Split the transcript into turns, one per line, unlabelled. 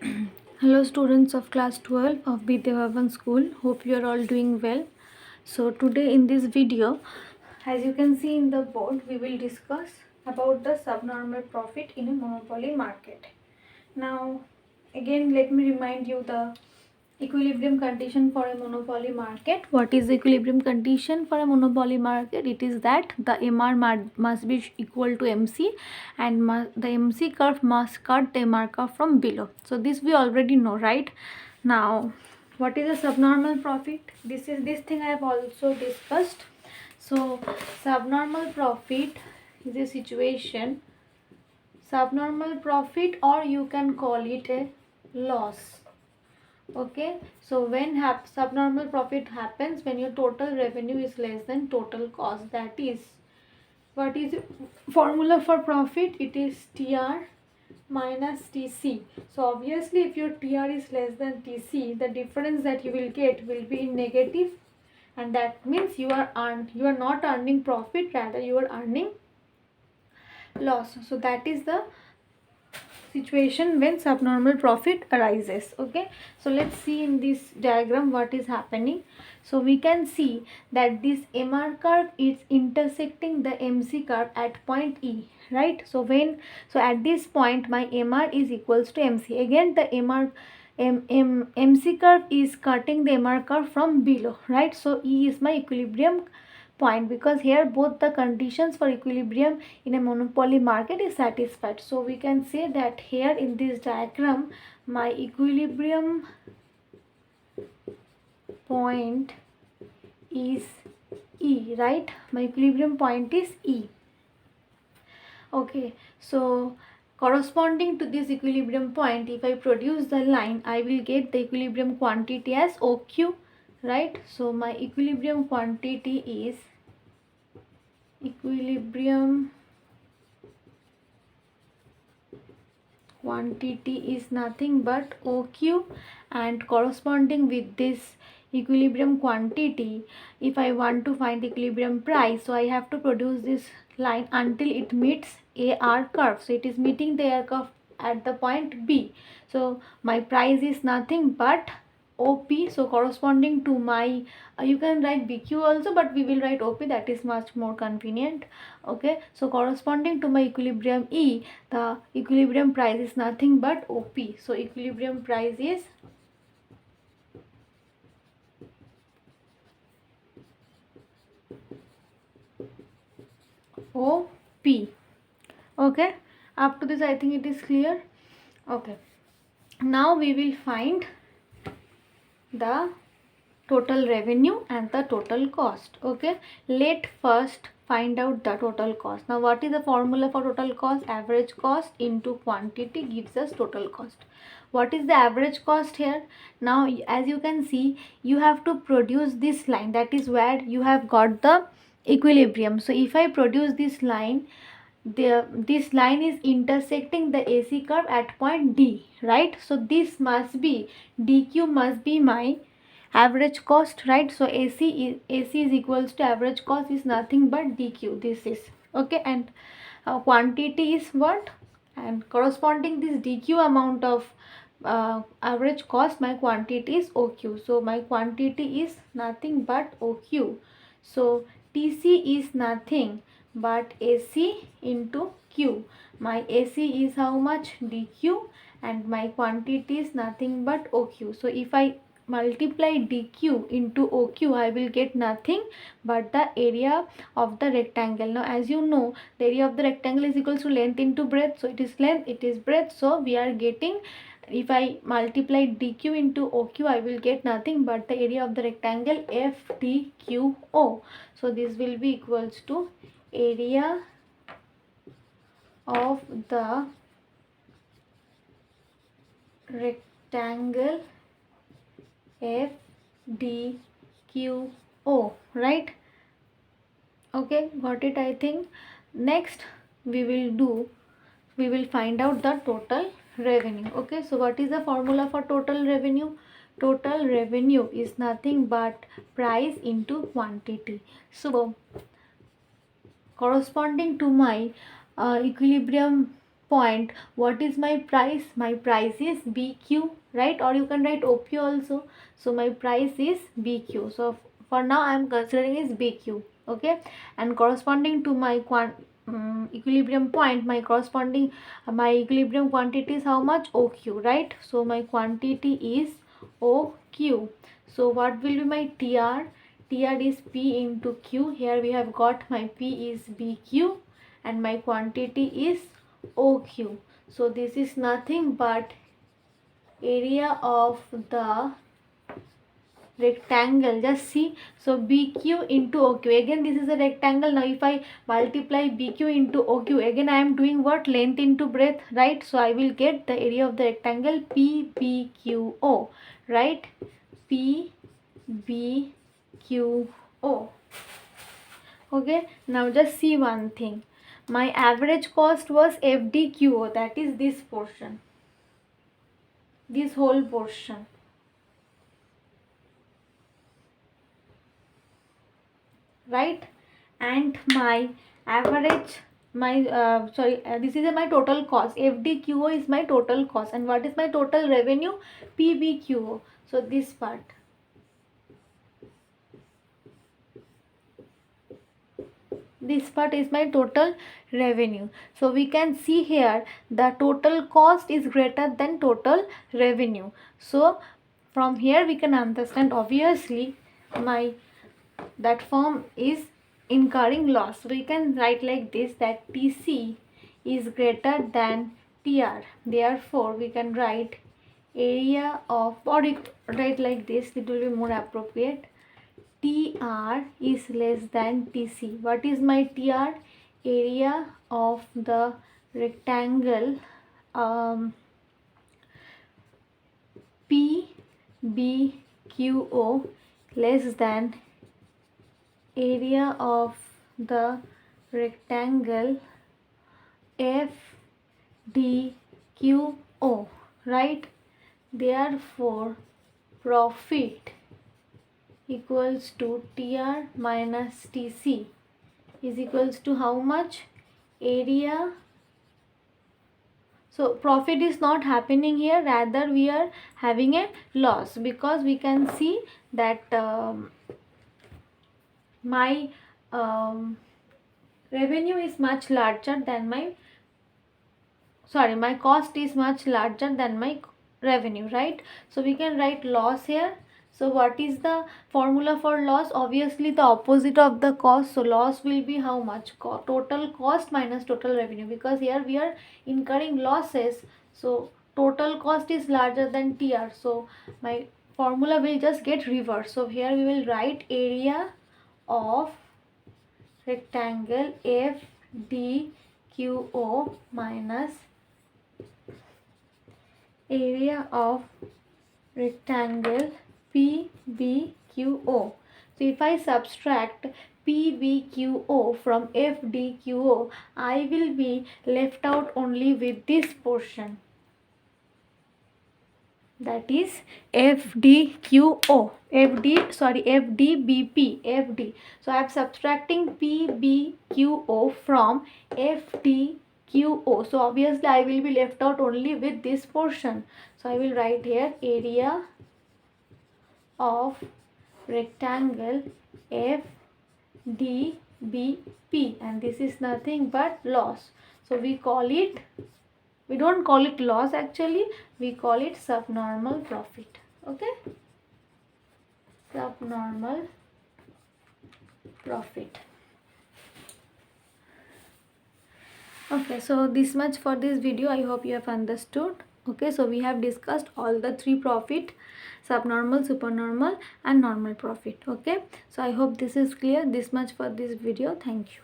Hello students of class 12 of Vidya School. Hope you are all doing well. So today in this video, as you can see in the board, we will discuss about the subnormal profit in a monopoly market. Now again let me remind you the equilibrium condition for a monopoly market. What is the equilibrium condition for a monopoly market? It is that the MR must be equal to MC and the MC curve must cut the MR curve from below. So this we already know, right? Now what is a subnormal profit? This thing I have also discussed. So subnormal profit is a situation, subnormal profit, or you can call it a loss. Okay, so when subnormal profit happens when your total revenue is less than total cost. That is, what is formula for profit? It is TR minus TC. So obviously if your TR is less than TC, the difference that you will get will be negative, and that means you are not earning profit, rather you are earning loss. So that is the situation when subnormal profit arises. Okay, so let's see in this diagram what is happening. So we can see that this MR curve is intersecting the MC curve at point E, right? So at this point my MR is equals to MC. Again the MC curve is cutting the MR curve from below, right? So E is my equilibrium point, because here both the conditions for equilibrium in a monopoly market is satisfied. So we can say that here in this diagram my equilibrium point is E, right? My equilibrium point is E. Okay, so corresponding to this equilibrium point, if I produce the line, I will get the equilibrium quantity as OQ, right? So my equilibrium quantity is nothing but OQ, and corresponding with this equilibrium quantity, if I want to find equilibrium price, so I have to produce this line until it meets AR curve. So it is meeting the AR curve at the point B. So my price is nothing but OP. So corresponding to my you can write BQ also, but we will write OP, that is much more convenient. Okay, so corresponding to my equilibrium E, the equilibrium price is nothing but OP. So equilibrium price is OP. Okay, up to this I think it is clear. Okay, now we will find the total revenue and the total cost. Okay, let first find out the total cost. Now what is the formula for total cost? Average cost into quantity gives us total cost. What is the average cost here? Now as you can see, you have to produce this line, that is where you have got the equilibrium. So if I produce this line, this line is intersecting the AC curve at point D, right? So this must be, DQ must be my average cost, right? So AC is equals to average cost is nothing but DQ. This is okay, and quantity is what, and corresponding this DQ amount of average cost, my quantity is OQ. So my quantity is nothing but OQ. So TC is nothing but AC into Q. My AC is how much? DQ, and my quantity is nothing but OQ. So if I multiply DQ into OQ, I will get nothing but the area of the rectangle. Now as you know, the area of the rectangle is equals to length into breadth. So it is length, it is breadth. So we are getting, if I multiply DQ into OQ, I will get nothing but the area of the rectangle FDQO. So this will be equals to area of the rectangle FDQO, right? Okay, got it I think. Next we will find out the total revenue. Okay, so what is the formula for total revenue? Total revenue is nothing but price into quantity. So corresponding to my equilibrium point, what is my price? My price is BQ, right? Or you can write OQ also. So my price is BQ. So for now I am considering is BQ, okay? And corresponding to my equilibrium point, my equilibrium quantity is how much? OQ, right? So my quantity is OQ. So what will be my TR? TR is P into Q. Here we have got my P is BQ and my quantity is OQ. So this is nothing but area of the rectangle. Just see, so BQ into OQ. Again this is a rectangle. Now if I multiply BQ into OQ, again I am doing what? Length into breadth, right? So I will get the area of the rectangle PBQO, right? PBQO. Okay, now just see one thing. My average cost was FDQO, that is this portion, this whole portion, right? And my average, this is my total cost. FDQO is my total cost. And what is my total revenue? PBQO. So this part. This part is my total revenue. So we can see here the total cost is greater than total revenue. So from here we can understand obviously that firm is incurring loss. So we can write like this, that TC is greater than TR. Therefore we can write area of, or write like this, it will be more appropriate. TR is less than TC. What is my TR? Area of the rectangle PBQO less than area of the rectangle FDQO, right? Therefore profit equals to TR minus TC is equals to how much? Area. So profit is not happening here, rather we are having a loss, because we can see that my revenue is much larger than my cost is much larger than my revenue, right? So we can write loss here. So what is the formula for loss? Obviously the opposite of the cost. So loss will be how much? Total cost minus total revenue, because here we are incurring losses. So total cost is larger than TR. So my formula will just get reversed. So here we will write area of rectangle FDQO minus area of rectangle PBQO. So if I subtract PBQO from FDQO, I will be left out only with this portion, that is FDQO. FD. So I am subtracting PBQO from FDQO. So obviously I will be left out only with this portion. So I will write here area of rectangle FDBP, and this is nothing but loss. So we don't call it loss, actually we call it subnormal profit. Okay, subnormal profit. Okay, so this much for this video. I hope you have understood. Okay, so we have discussed all the three profit: subnormal, supernormal and normal profit. Okay, so I hope this is clear. This much for this video. Thank you.